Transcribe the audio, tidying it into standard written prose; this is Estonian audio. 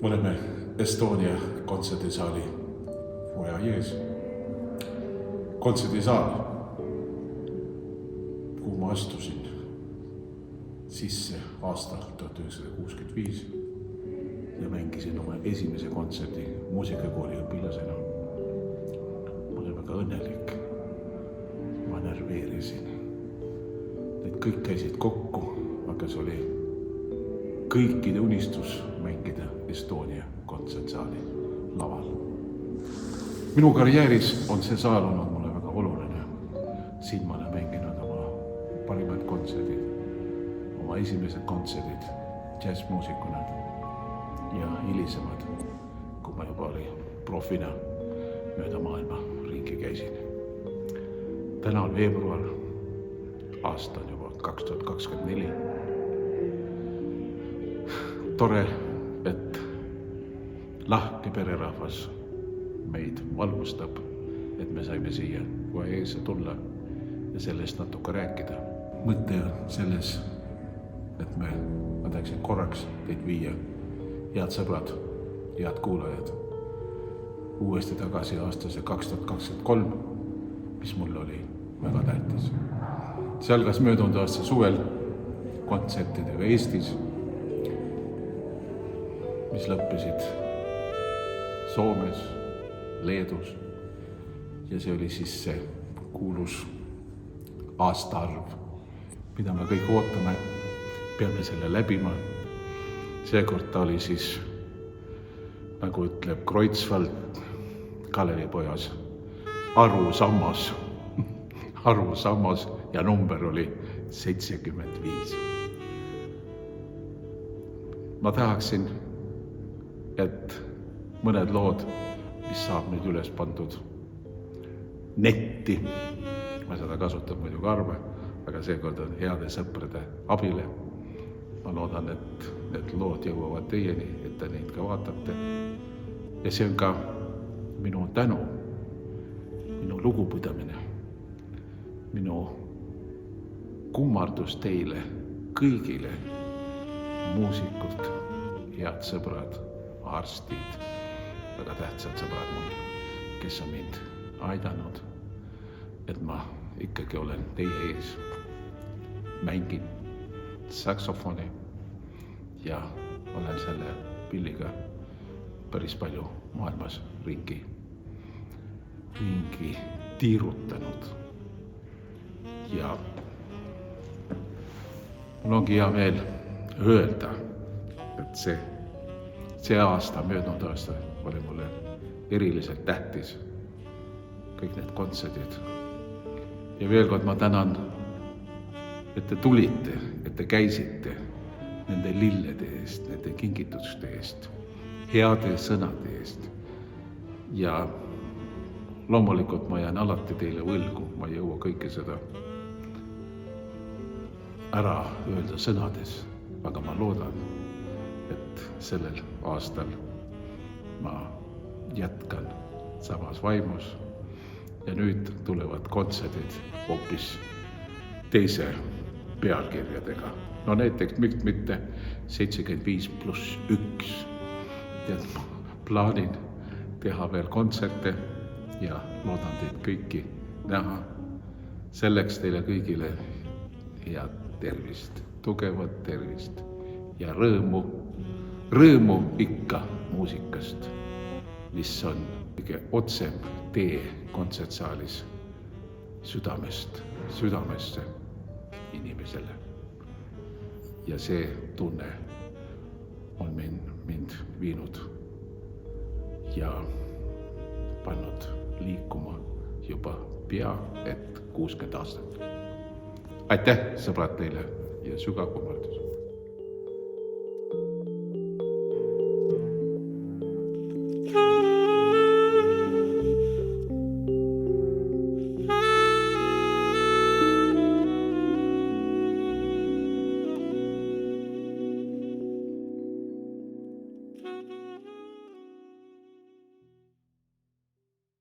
Me oleme Estonia kontserdisaali foajees. Kontserdisaal, kuhu ma astusin sisse aastal 1965 ja mängisin oma esimese kontserdi muusikakooli õpilasena. Ma olin väga õnnelik. Ma närveerisin. Need kõik käisid kokku, aga see oli kõikide unistus mängida Estonia kontsertsaali laval. Minu karjääris on see saal olnud mulle väga oluline. Siin ma olen mänginud oma parimad kontserdid, oma esimesed kontserdid džässmuusikuna ja hilisemad, kui ma juba oli profina mööda maailma ringi käisin. Täna on veebruar, aasta on juba 2024. Tore, et lahke pererahvas meid valgustab, et me saime siia foajeesse tulla ja sellest natuke rääkida. Mõte on selles, et ma tahaksin korraks teid viia, head sõbrad, head kuulajad, uuesti tagasi aastasse 2023, mis mul oli väga tähtis. See algas möödunud aasta suvel kontsertidega Eestis, mis lõppesid Soomes, Leedus ja see oli siis see kuulus aastaarv, mida me kõik ootame, peame selle läbima. Seekord ta oli siis, nagu ütleb Kreutzwald Kalevipojas, arusammas ja number oli 75. Ma tahaksin, et mõned lood, mis saab nüüd üles pandud netti, ma seda kasutan muidugi harva, aga seekord on heade sõprade abile. Ma loodan, et need lood jõuavad teieni, et te neid ka vaatate. Ja see on ka minu tänu, minu lugupidamine, minu kummardus teile kõigile, muusikud, head sõbrad, arstid, väga tähtsad sõbrad mul, kes on mind aidanud, et ma ikkagi olen teie ees, mängin saksofoni ja olen selle pilliga päris palju maailmas ringi tiirutanud. Ja mul ongi hea meel öelda, et see aasta, möödunud aasta oli mulle eriliselt tähtis, kõik need kontserdid. Ja veel kord ma tänan, et te tulite, et te käisite nende lillede eest, nende kingituste eest, heade sõnade eest. Ja loomulikult ma jään alati teile võlgu, ma ei jõua kõike seda ära öelda sõnades, aga ma loodan, et sellel aastal ma jätkan samas vaimus ja nüüd tulevad kontserdid hoopis teise pealkirjadega. No näiteks mitte 75+1. Tead, ma plaanin teha veel kontserte ja loodan teid kõiki näha. Selleks teile kõigile head tervist, tugevat tervist ja rõõmu ikka muusikast, mis on kõige otsem tee kontsertsaalis südamesse inimesele. Ja see tunne on mind viinud ja pannud liikuma juba pea et 60 aastat. Aitäh, sõbrad, teile ja sügav kummardus.